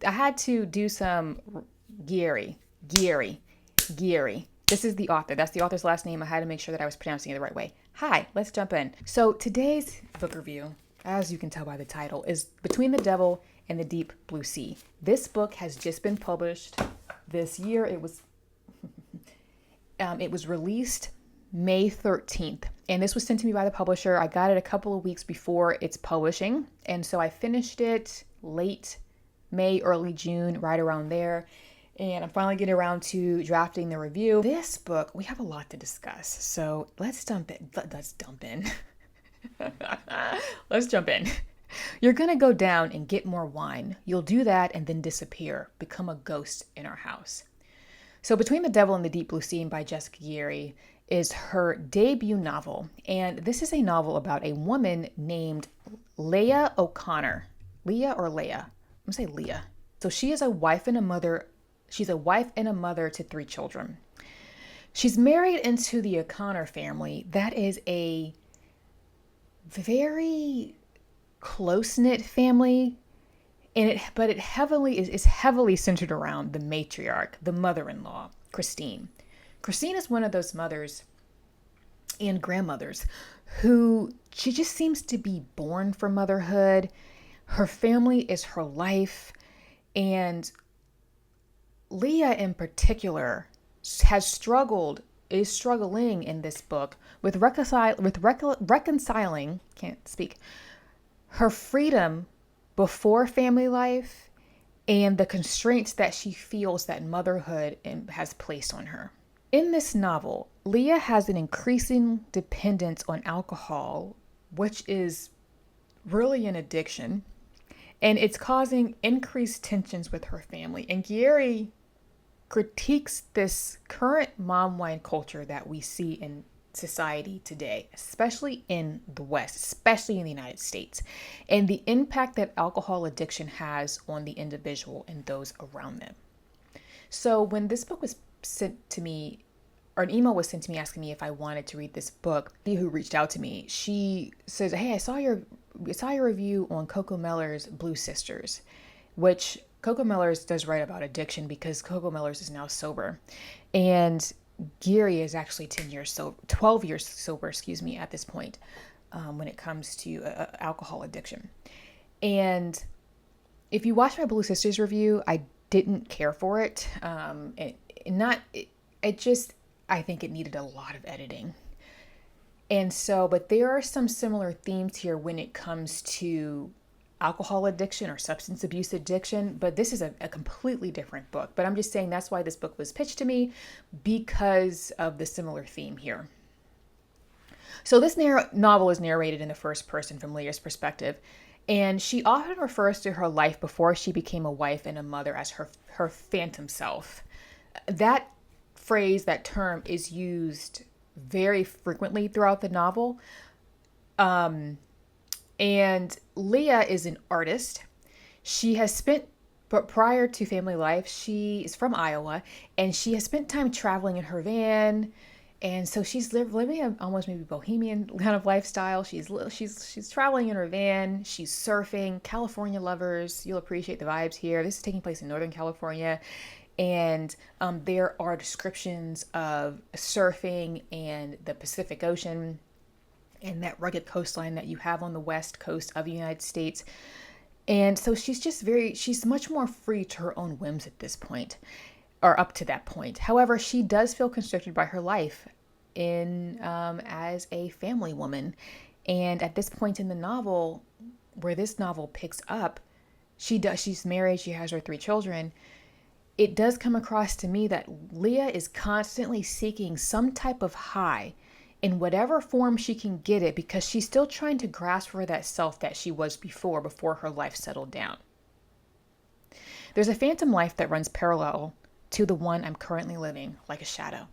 I had to do some Guerrieri. This is the author. That's the author's last name. I had to make sure that I was pronouncing it the right way. Hi, let's jump in. So today's book review, as you can tell by the title, is Between the Devil and the Deep Blue Sea. This book has just been published this year. It was released May 13th, and this was sent to me by the publisher. I got it a couple of weeks before its publishing, and so I finished it late May, early June, right around there, and I'm finally getting around to drafting the review. This book, we have a lot to discuss, so let's jump in. Let's jump in. You're gonna go down and get more wine. You'll do that and then disappear, become a ghost in our house. So Between the Devil and the Deep Blue Sea by Jessica Guerrieri is her debut novel. And this is a novel about a woman named Leah O'Connor. Leah or Leah? I'm gonna say Leah. So she is a wife and a mother. She's a wife and a mother to 3 children. She's married into the O'Connor family. That is a very close-knit family. But it is heavily centered around the matriarch, the mother-in-law, Christine. Christine is one of those mothers and grandmothers who she just seems to be born for motherhood. Her family is her life. And Leah in particular is struggling in this book with reconciling, can't speak, her freedom before family life and the constraints that she feels that motherhood has placed on her. In this novel, Leah has an increasing dependence on alcohol, which is really an addiction, and it's causing increased tensions with her family. And Guerrieri critiques this current mom wine culture that we see in society today, especially in the West, especially in the United States, and the impact that alcohol addiction has on the individual and those around them. So when this book was sent to me, or an email was sent to me asking me if I wanted to read this book, who reached out to me, she says, "Hey, I saw your review on Coco Meller's Blue Sisters," which Coco Meller's does write about addiction because Coco Meller's is now sober, and Guerrieri is actually 12 years sober, at this point, when it comes to alcohol addiction. And if you watch my Blue Sisters review, I didn't care for it. I think it needed a lot of editing. And so, but there are some similar themes here when it comes to alcohol addiction or substance abuse addiction, but this is a completely different book. But I'm just saying that's why this book was pitched to me, because of the similar theme here. So this novel is narrated in the first person from Leah's perspective, and she often refers to her life before she became a wife and a mother as her phantom self. That phrase, that term, is used very frequently throughout the novel. And Leah is an artist. But prior to family life, she is from Iowa, and she has spent time traveling in her van. And so she's living an almost maybe bohemian kind of lifestyle. She's traveling in her van. She's surfing. California lovers, you'll appreciate the vibes here. This is taking place in Northern California. And there are descriptions of surfing and the Pacific Ocean and that rugged coastline that you have on the west coast of the United States. And so she's much more free to her own whims at this point, or up to that point. However, she does feel constricted by her life as a family woman. And at this point in the novel, where this novel picks up, she's married, she has her 3 children. It does come across to me that Leah is constantly seeking some type of high in whatever form she can get it, because she's still trying to grasp for that self that she was before her life settled down. There's a phantom life that runs parallel to the one I'm currently living, like a shadow.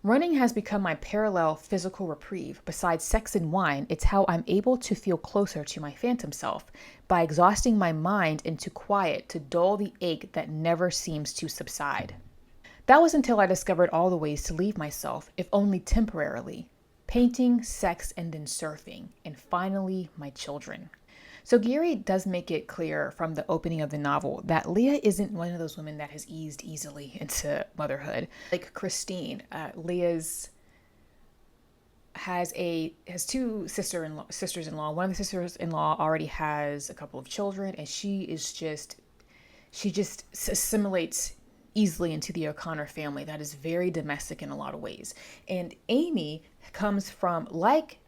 Running has become my parallel physical reprieve. Besides sex and wine, it's how I'm able to feel closer to my phantom self, by exhausting my mind into quiet to dull the ache that never seems to subside. That was until I discovered all the ways to leave myself, if only temporarily. Painting, sex, and then surfing, and finally my children. So Gary does make it clear from the opening of the novel that Leah isn't one of those women that has eased easily into motherhood. Like Christine, Leah's has two sisters-in-law. One of the sisters-in-law already has a couple of children, and she just assimilates easily into the O'Connor family. That is very domestic in a lot of ways. And Amy comes from, like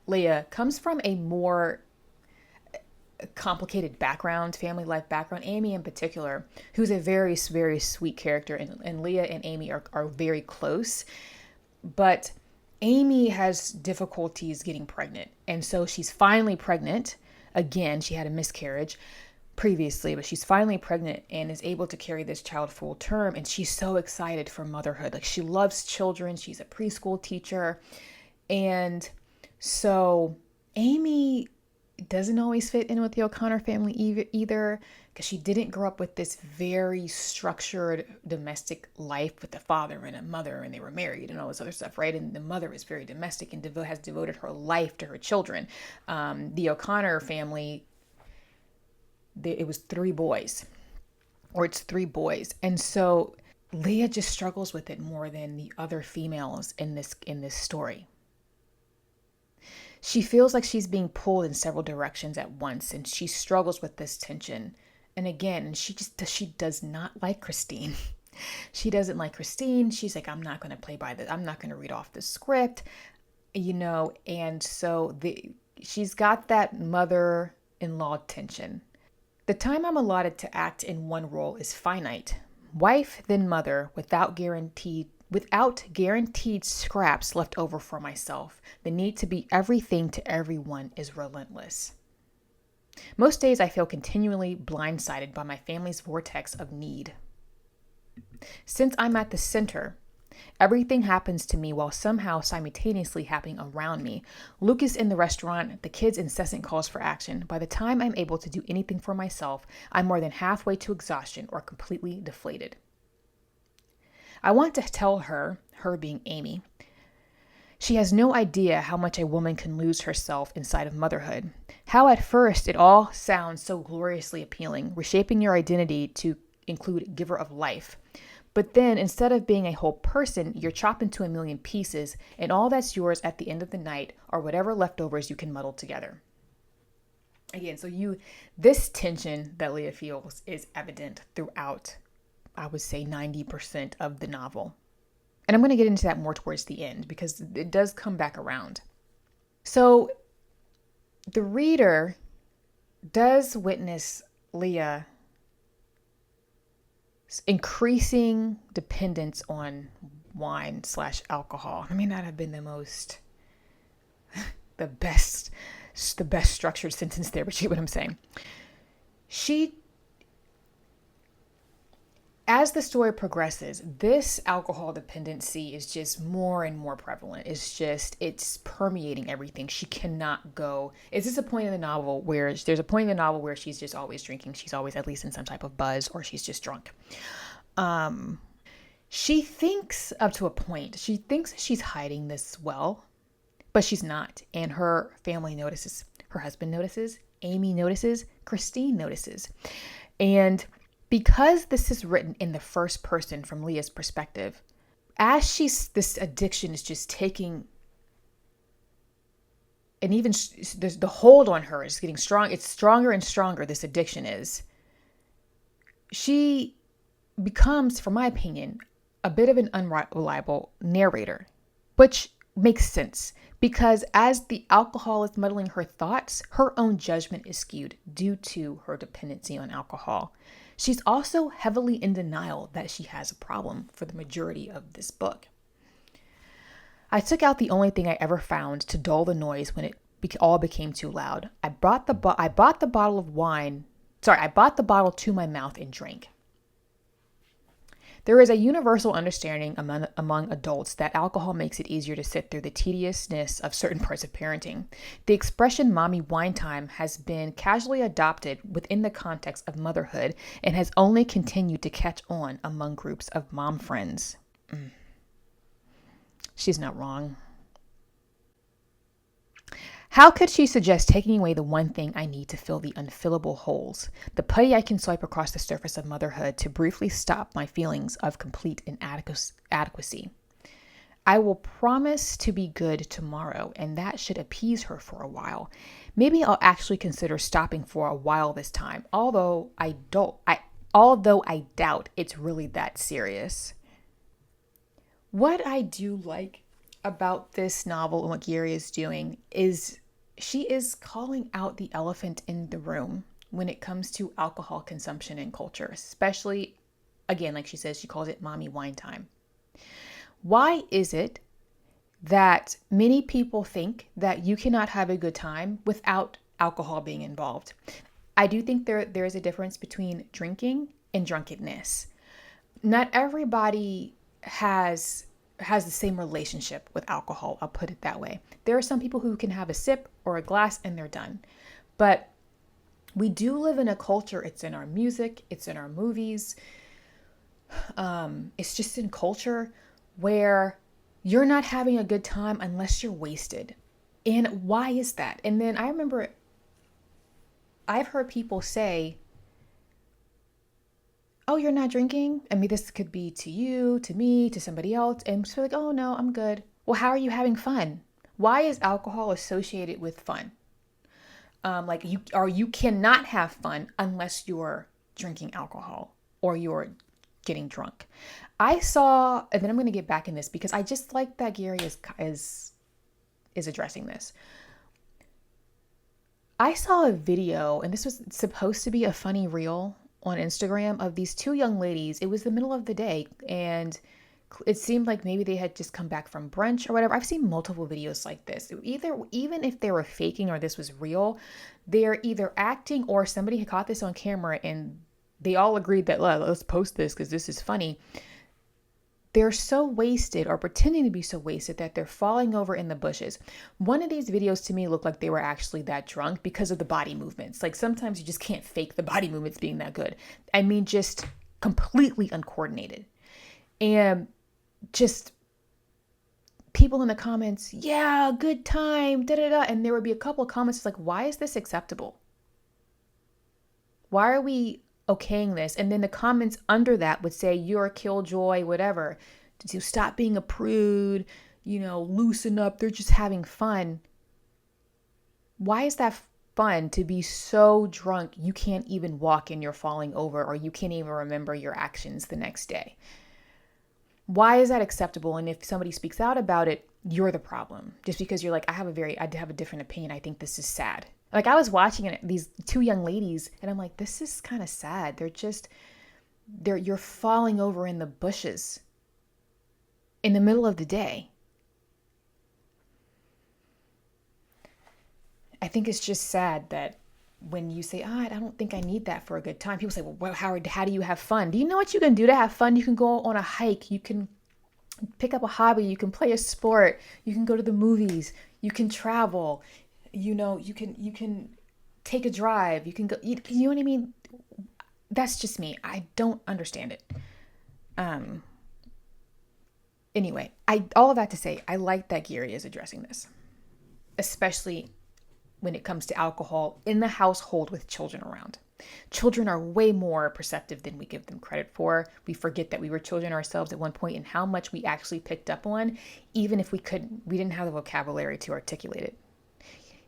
Leah, comes from a more complicated background, family life background. Amy in particular, who's a very, very sweet character, and Leah and Amy are very close. But Amy has difficulties getting pregnant. And so she's finally pregnant. Again, she had a miscarriage previously, but she's finally pregnant and is able to carry this child full term. And she's so excited for motherhood. Like, she loves children. She's a preschool teacher. And so Amy doesn't always fit in with the O'Connor family either, because she didn't grow up with this very structured domestic life with a father and a mother, and they were married and all this other stuff, right? And the mother is very domestic and has devoted her life to her children. The O'Connor family, it was three boys, or it's three boys. And so Leah just struggles with it more than the other females in this story. She feels like she's being pulled in several directions at once, and she struggles with this tension. And again, she does not like Christine. She doesn't like Christine. She's like, I'm not going to play by this. I'm not going to read off the script, and so she's got that mother-in-law tension. The time I'm allotted to act in one role is finite. Wife, then mother, without guaranteed scraps left over for myself. The need to be everything to everyone is relentless. Most days I feel continually blindsided by my family's vortex of need. Since I'm at the center, everything happens to me while somehow simultaneously happening around me. Lucas in the restaurant, the kids' incessant calls for action. By the time I'm able to do anything for myself, I'm more than halfway to exhaustion or completely deflated. I want to tell her being Amy, she has no idea how much a woman can lose herself inside of motherhood. How at first it all sounds so gloriously appealing, reshaping your identity to include giver of life. But then instead of being a whole person, you're chopped into a million pieces, and all that's yours at the end of the night are whatever leftovers you can muddle together. Again, so this tension that Leah feels is evident throughout, I would say, 90% of the novel. And I'm going to get into that more towards the end because it does come back around. So the reader does witness Leah's increasing dependence on wine/alcohol. I may not have been the best structured sentence there, but you get what I'm saying. As the story progresses, this alcohol dependency is just more and more prevalent. It's permeating everything. She cannot go. It's just a point in the novel where she's just always drinking. She's always at least in some type of buzz, or she's just drunk. She thinks up to a point, she thinks she's hiding this well, but she's not. And her family notices, her husband notices, Amy notices, Christine notices. And because this is written in the first person from Leah's perspective, as this addiction is just taking, and even the hold on her is getting strong. It's stronger and stronger, this addiction is. She becomes, for my opinion, a bit of an unreliable narrator, which makes sense because as the alcohol is muddling her thoughts, her own judgment is skewed due to her dependency on alcohol. She's also heavily in denial that she has a problem for the majority of this book. I took out the only thing I ever found to dull the noise when it all became too loud. I brought the bottle to my mouth and drank. There is a universal understanding among adults that alcohol makes it easier to sit through the tediousness of certain parts of parenting. The expression mommy wine time has been casually adopted within the context of motherhood and has only continued to catch on among groups of mom friends. She's not wrong. How could she suggest taking away the one thing I need to fill the unfillable holes, the putty I can swipe across the surface of motherhood to briefly stop my feelings of complete inadequacy? I will promise to be good tomorrow, and that should appease her for a while. Maybe I'll actually consider stopping for a while this time, although I doubt it's really that serious. What I do like about this novel and what Guerrieri is doing is she is calling out the elephant in the room when it comes to alcohol consumption in culture, especially, again, like she says, she calls it mommy wine time. Why is it that many people think that you cannot have a good time without alcohol being involved? I do think there is a difference between drinking and drunkenness. Not everybody has the same relationship with alcohol, I'll put it that way. There are some people who can have a sip or a glass and they're done. But we do live in a culture, it's in our music, it's in our movies, it's just in culture where you're not having a good time unless you're wasted. And why is that? And then I remember I've heard people say, oh, you're not drinking? I mean, this could be to you, to me, to somebody else. And so like, oh no, I'm good. Well, how are you having fun? Why is alcohol associated with fun? You cannot have fun unless you're drinking alcohol or you're getting drunk. I saw, and then I'm going to get back in this because I just like that Guerrieri is addressing this. I saw a video, and this was supposed to be a funny reel on Instagram of these two young ladies. It was the middle of the day, and it seemed like maybe they had just come back from brunch or whatever. I've seen multiple videos like this. Even if they were faking or this was real, they're either acting or somebody had caught this on camera and they all agreed that let's post this because this is funny. They're so wasted or pretending to be so wasted that they're falling over in the bushes. One of these videos to me looked like they were actually that drunk because of the body movements. Like sometimes you just can't fake the body movements being that good. I mean, just completely uncoordinated. And just people in the comments, yeah, good time, da da da. And there would be a couple of comments like, why is this acceptable? Why are we okaying this? And then the comments under that would say, you're a killjoy, whatever, to stop being a prude, loosen up. They're just having fun. Why is that fun to be so drunk you can't even walk and you're falling over, or you can't even remember your actions the next day? Why is that acceptable? And if somebody speaks out about it, you're the problem. Just because you're like, I have a different opinion. I think this is sad. Like I was watching it, these two young ladies, and I'm like, this is kind of sad. You're falling over in the bushes in the middle of the day. I think it's just sad that when you say, I don't think I need that for a good time. People say, well, how do you have fun? Do you know what you can do to have fun? You can go on a hike. You can pick up a hobby. You can play a sport. You can go to the movies. You can travel. You can take a drive. You can go, you know what I mean? That's just me. I don't understand it. Anyway, all of that to say, I like that Guerrieri is addressing this, especially when it comes to alcohol in the household with children around. Children are way more perceptive than we give them credit for. We forget that we were children ourselves at one point and how much we actually picked up on, even if we didn't have the vocabulary to articulate it.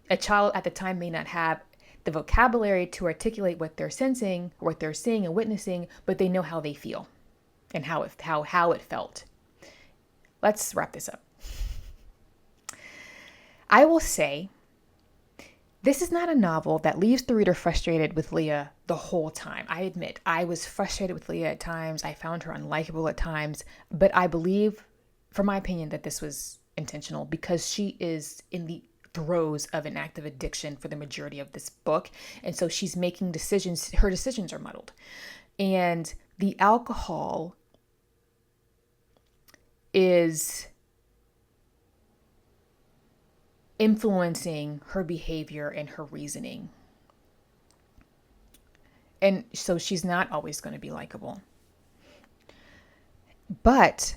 A child at the time may not have the vocabulary to articulate what they're sensing, what they're seeing and witnessing, but they know how they feel and how it felt. Let's wrap this up. I will say, this is not a novel that leaves the reader frustrated with Leah the whole time. I admit, I was frustrated with Leah at times. I found her unlikable at times, but I believe, for my opinion, that this was intentional because she is in the throes of an active addiction for the majority of this book. And so she's making decisions. Her decisions are muddled. And the alcohol is influencing her behavior and her reasoning. And so she's not always going to be likable. But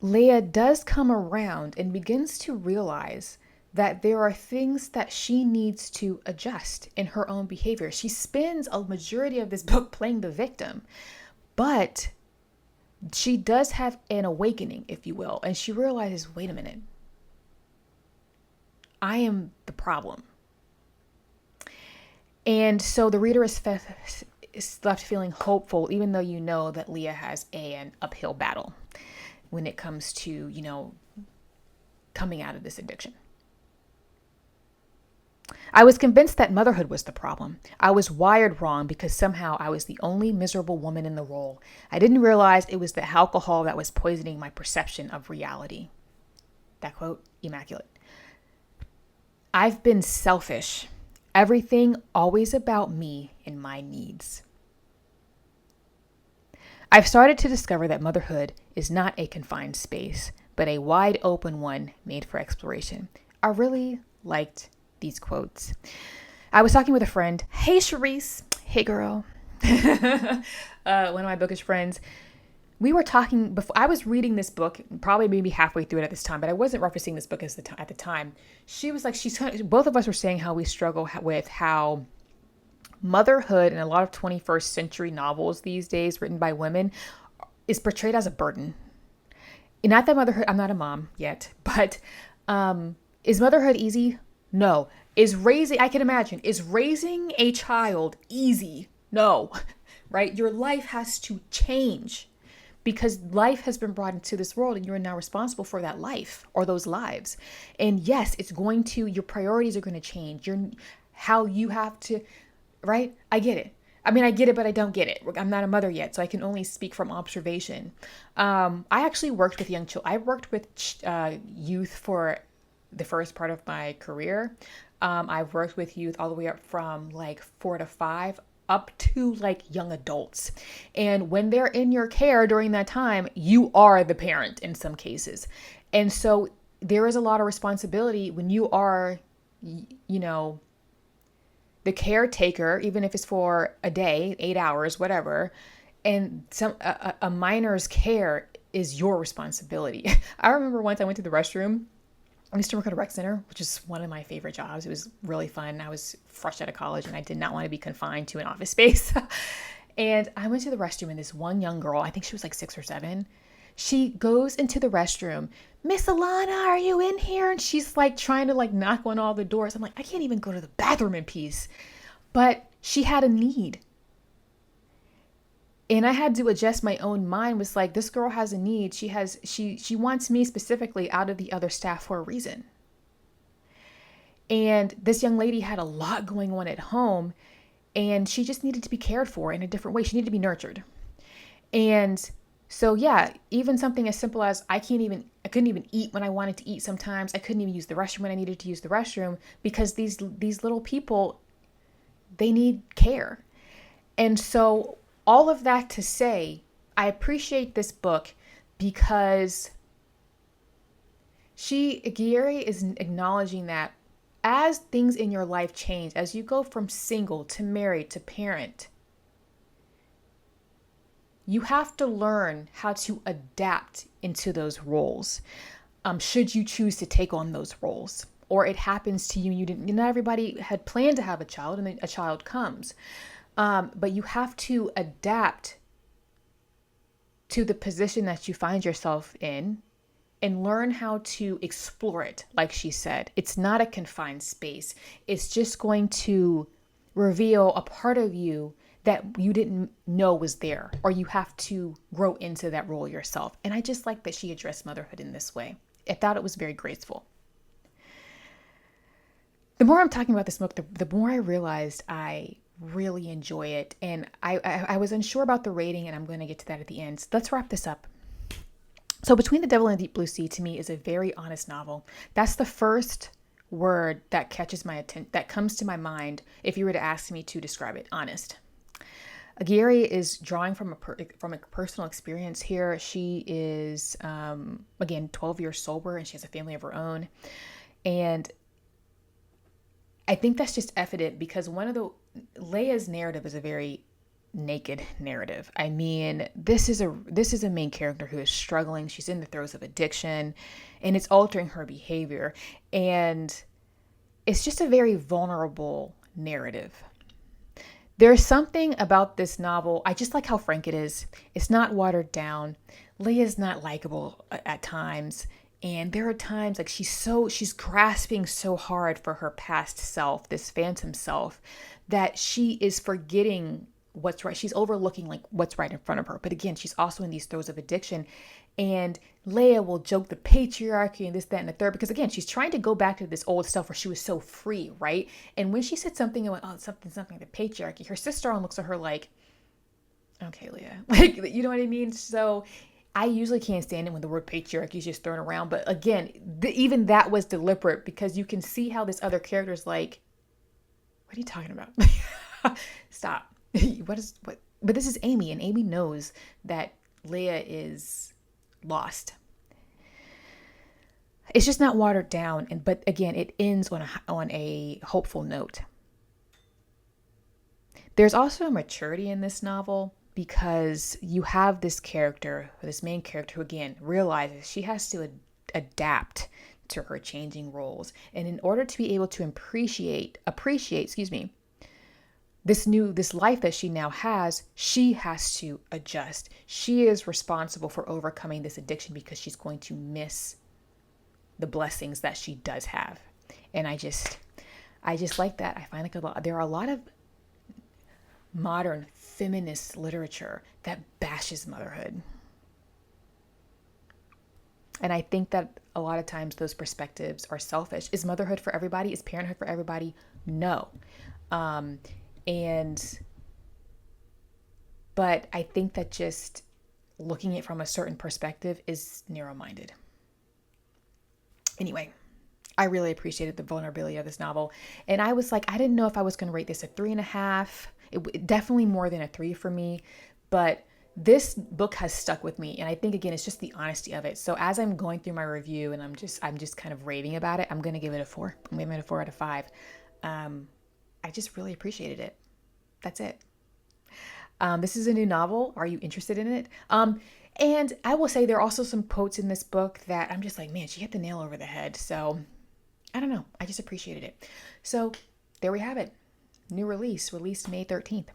Leah does come around and begins to realize that there are things that she needs to adjust in her own behavior. She spends a majority of this book playing the victim, but she does have an awakening, if you will, and she realizes, wait a minute, I am the problem. And so the reader is left feeling hopeful, even though you know that Leah has an uphill battle when it comes to, coming out of this addiction. I was convinced that motherhood was the problem. I was wired wrong because somehow I was the only miserable woman in the role. I didn't realize it was the alcohol that was poisoning my perception of reality. That quote, immaculate. I've been selfish. Everything always about me and my needs. I've started to discover that motherhood is not a confined space, but a wide open one made for exploration. I really liked these quotes. I was talking with a friend. Hey, Charisse. Hey, girl. One of my bookish friends. We were talking before. I was reading this book, probably maybe halfway through it at this time, but I wasn't referencing this book at the time. She was like, both of us were saying how we struggle with how motherhood in a lot of 21st century novels these days written by women is portrayed as a burden. And not that motherhood, I'm not a mom yet, but is motherhood easy? No. I can imagine, is raising a child easy? No, right? Your life has to change because life has been brought into this world and you're now responsible for that life or those lives. And yes, your priorities are going to change. How you have to, right? I get it. I mean, I get it, but I don't get it. I'm not a mother yet, so I can only speak from observation. I actually worked with young children. I worked with youth for the first part of my career. I've worked with youth all the way up from like 4 to 5 up to like young adults. And when they're in your care during that time, you are the parent in some cases. And so there is a lot of responsibility when you are, the caretaker, even if it's for a day, 8 hours, whatever, and a minor's care is your responsibility. I remember once I went to the restroom. I used to work at a rec center, which is one of my favorite jobs. It was really fun. I was fresh out of college and I did not want to be confined to an office space. And I went to the restroom and this one young girl, I think she was like 6 or 7, she goes into the restroom. Miss Alana, are you in here? And she's like trying to like knock on all the doors. I'm like, I can't even go to the bathroom in peace. But she had a need. And I had to adjust my own mind. Was like, this girl has a need. She wants me specifically out of the other staff for a reason. And this young lady had a lot going on at home and she just needed to be cared for in a different way. She needed to be nurtured. And so, yeah, even something as simple as I couldn't even eat when I wanted to eat sometimes. I couldn't even use the restroom when I needed to use the restroom because these little people, they need care. And so all of that to say, I appreciate this book because Guerrieri is acknowledging that as things in your life change, as you go from single to married to parent, you have to learn how to adapt into those roles. Should you choose to take on those roles, or it happens to you, not everybody had planned to have a child, and then a child comes. But you have to adapt to the position that you find yourself in and learn how to explore it. Like she said, it's not a confined space. It's just going to reveal a part of you that you didn't know was there, or you have to grow into that role yourself. And I just like that she addressed motherhood in this way. I thought it was very graceful. The more I'm talking about this book, the more I realized I really enjoy it. And I was unsure about the rating, and I'm going to get to that at the end. So let's wrap this up. So Between the Devil and the Deep Blue Sea, to me, is a very honest novel. That's the first word that catches my attention, that comes to my mind if you were to ask me to describe it. Honest. Guerrieri is drawing from a personal experience here. She is, again, 12 years sober, and she has a family of her own. And I think that's just evident because Leah's narrative is a very naked narrative. I mean, this is a main character who is struggling. She's in the throes of addiction, and it's altering her behavior. And it's just a very vulnerable narrative. There's something about this novel. I just like how frank it is. It's not watered down. Leah's not likable at times. And there are times like she's grasping so hard for her past self, this phantom self, that she is forgetting what's right. She's overlooking like what's right in front of her. But again, she's also in these throes of addiction. And Leah will joke the patriarchy and this, that, and the third, because again, she's trying to go back to this old stuff where she was so free, right? And when she said something and went, oh, something, the patriarchy, her sister looks at her like, okay, Leah, like, you know what I mean? So I usually can't stand it when the word patriarchy is just thrown around. But again, even that was deliberate, because you can see how this other character is like, what are you talking about? Stop. What? But this is Amy, and Amy knows that Leah is lost. It's just not watered down, but again, it ends on a hopeful note. There's also a maturity in this novel, because you have this character, this main character, who again realizes she has to adapt to her changing roles, and in order to be able to appreciate, this life that she now has, she has to adjust. She is responsible for overcoming this addiction, because she's going to miss the blessings that she does have. And I just like that. I find like there are a lot of modern feminist literature that bashes motherhood. And I think that a lot of times those perspectives are selfish. Is motherhood for everybody? Is parenthood for everybody? No. But I think that just looking at it from a certain perspective is narrow-minded. Anyway, I really appreciated the vulnerability of this novel. And I was like, I didn't know if I was going to rate this a 3.5. It definitely more than a 3 for me. But this book has stuck with me. And I think, again, it's just the honesty of it. So as I'm going through my review and I'm just kind of raving about it, I'm going to give it a 4. I'm giving it a 4 out of 5. I just really appreciated it. That's it. This is a new novel. Are you interested in it? And I will say there are also some quotes in this book that I'm just like, man, she hit the nail over the head. So I don't know. I just appreciated it. So there we have it. New released May 13th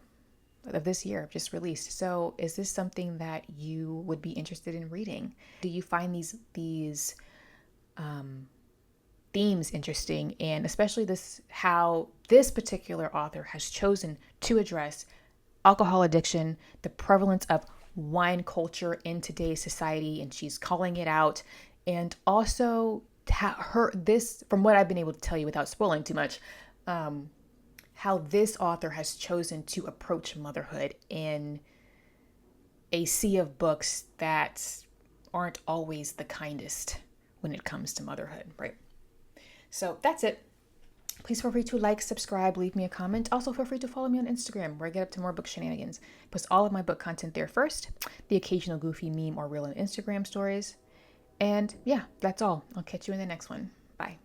of this year, just released. So is this something that you would be interested in reading? Do you find these themes interesting? And especially how this particular author has chosen to address alcohol addiction, the prevalence of wine culture in today's society, and she's calling it out. And also from what I've been able to tell you without spoiling too much, how this author has chosen to approach motherhood in a sea of books that aren't always the kindest when it comes to motherhood, right? So that's it. Please feel free to like, subscribe, leave me a comment. Also, feel free to follow me on Instagram, where I get up to more book shenanigans. Post all of my book content there first, the occasional goofy meme or reel in Instagram stories. And yeah, that's all. I'll catch you in the next one. Bye.